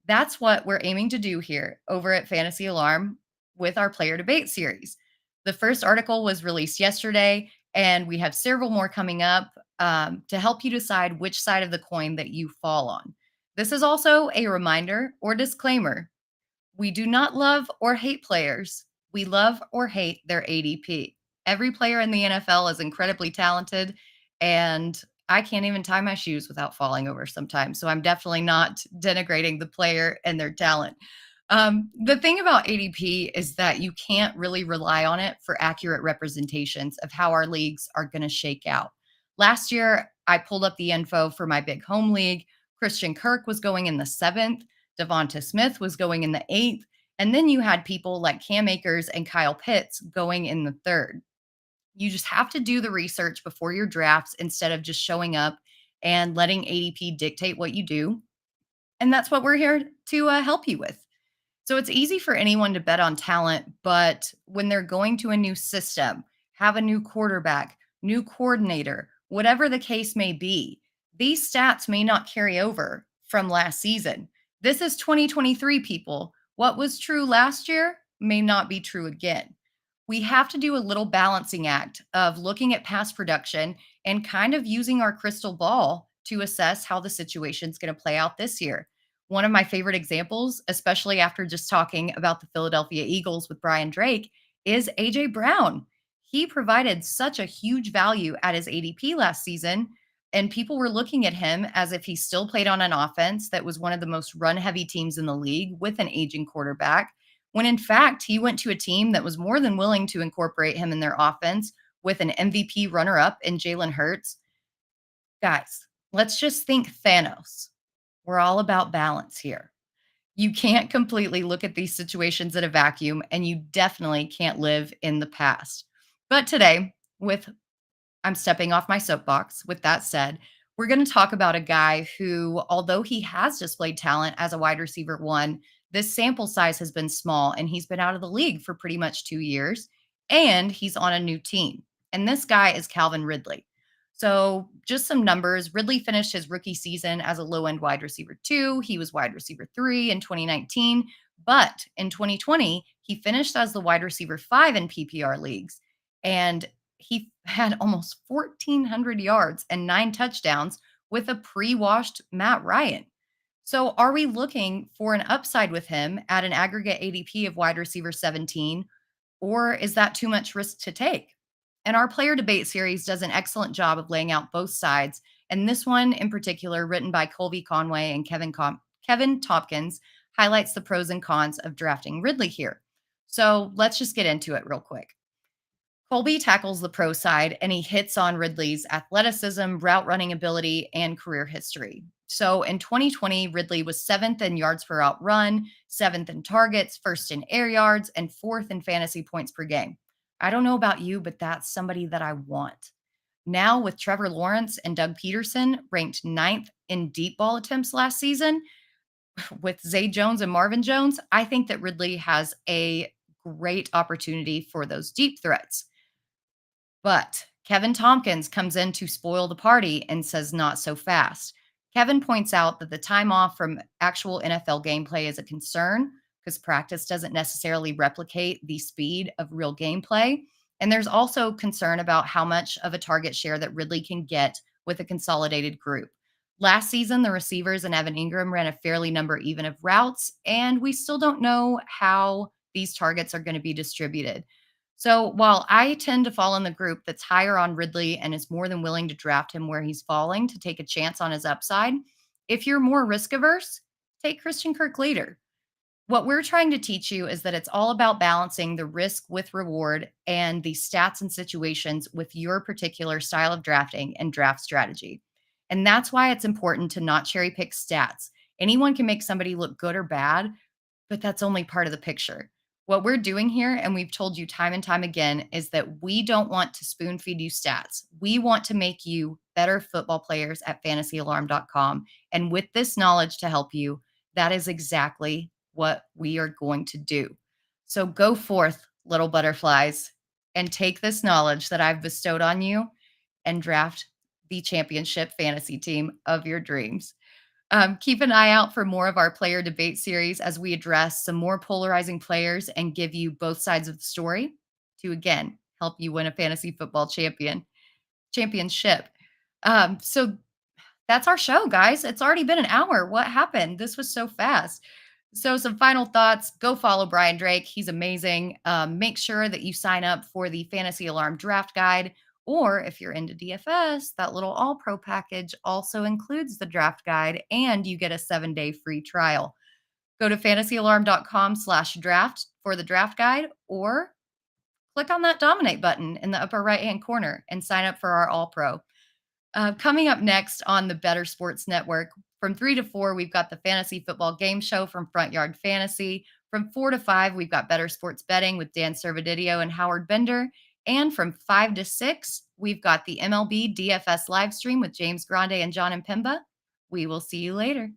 That's what we're aiming to do here over at Fantasy Alarm with our player debate series. The first article was released yesterday, and we have several more coming up to help you decide which side of the coin that you fall on. This is also a reminder or disclaimer. We do not love or hate players. We love or hate their ADP. Every player in the NFL is incredibly talented, and I can't even tie my shoes without falling over sometimes. So I'm definitely not denigrating the player and their talent. The thing about ADP is that you can't really rely on it for accurate representations of how our leagues are going to shake out. Last year, I pulled up the info for my big home league. Christian Kirk was going in the 7th. Devonta Smith was going in the 8th. And then you had people like Cam Akers and Kyle Pitts going in the 3rd. You just have to do the research before your drafts instead of just showing up and letting ADP dictate what you do. And that's what we're here to help you with. So it's easy for anyone to bet on talent, but when they're going to a new system, have a new quarterback, new coordinator, whatever the case may be, these stats may not carry over from last season. This is 2023, people. What was true last year may not be true again. We have to do a little balancing act of looking at past production and kind of using our crystal ball to assess how the situation's going to play out this year. One of my favorite examples, especially after just talking about the Philadelphia Eagles with Brian Drake, is A.J. Brown. He provided such a huge value at his ADP last season, and people were looking at him as if he still played on an offense that was one of the most run-heavy teams in the league with an aging quarterback, when in fact, he went to a team that was more than willing to incorporate him in their offense with an MVP runner-up in Jalen Hurts. Guys, let's just think Thanos. We're all about balance here. You can't completely look at these situations in a vacuum, and you definitely can't live in the past. But today, I'm stepping off my soapbox. With that said, we're going to talk about a guy who, although he has displayed talent as a wide receiver 1, this sample size has been small, and he's been out of the league for pretty much 2 years, and he's on a new team. And this guy is Calvin Ridley. So just some numbers. Ridley finished his rookie season as a low-end wide receiver 2. He was wide receiver 3 in 2019. But in 2020, he finished as the wide receiver 5 in PPR leagues. And he had almost 1,400 yards and 9 touchdowns with a pre-washed Matt Ryan. So are we looking for an upside with him at an aggregate ADP of wide receiver 17? Or is that too much risk to take? And our player debate series does an excellent job of laying out both sides. And this one in particular, written by Colby Conway and Kevin Tompkins, highlights the pros and cons of drafting Ridley here. So let's just get into it real quick. Colby tackles the pro side and he hits on Ridley's athleticism, route running ability, and career history. So in 2020, Ridley was seventh in yards per route run, seventh in targets, first in air yards, and fourth in fantasy points per game. I don't know about you, but that's somebody that I want. Now, with Trevor Lawrence and Doug Peterson ranked ninth in deep ball attempts last season, with Zay Jones and Marvin Jones, I think that Ridley has a great opportunity for those deep threats. But Kevin Tompkins comes in to spoil the party and says, not so fast. Kevin points out that the time off from actual NFL gameplay is a concern because practice doesn't necessarily replicate the speed of real gameplay. And there's also concern about how much of a target share that Ridley can get with a consolidated group. Last season, the receivers and Evan Ingram ran a fairly number even of routes, and we still don't know how these targets are going to be distributed. So while I tend to fall in the group that's higher on Ridley and is more than willing to draft him where he's falling to take a chance on his upside, if you're more risk averse, take Christian Kirk later. What we're trying to teach you is that it's all about balancing the risk with reward and the stats and situations with your particular style of drafting and draft strategy. And that's why it's important to not cherry pick stats. Anyone can make somebody look good or bad, but that's only part of the picture. What we're doing here, and we've told you time and time again, is that we don't want to spoon feed you stats. We want to make you better football players at fantasyalarm.com. And with this knowledge to help you, that is exactly what we are going to do. So go forth, little butterflies, and take this knowledge that I've bestowed on you and draft the championship fantasy team of your dreams. Keep an eye out for more of our player debate series as we address some more polarizing players and give you both sides of the story to, again, help you win a fantasy football championship. So that's our show, guys. It's already been an hour. What happened? This was so fast. So some final thoughts. Go follow Brian Drake. He's amazing. Make sure that you sign up for the Fantasy Alarm Draft Guide. Or if you're into DFS, that little all pro package also includes the draft guide and you get a 7-day free trial. Go to fantasyalarm.com/draft for the draft guide or click on that dominate button in the upper right-hand corner and sign up for our all pro. Coming up next on the Better Sports Network, from 3 to 4, we've got the Fantasy Football Game Show from Front Yard Fantasy. From 4 to 5, we've got Better Sports Betting with Dan Servadidio and Howard Bender. And from 5 to 6, we've got the MLB DFS live stream with James Grande and John Impemba. We will see you later.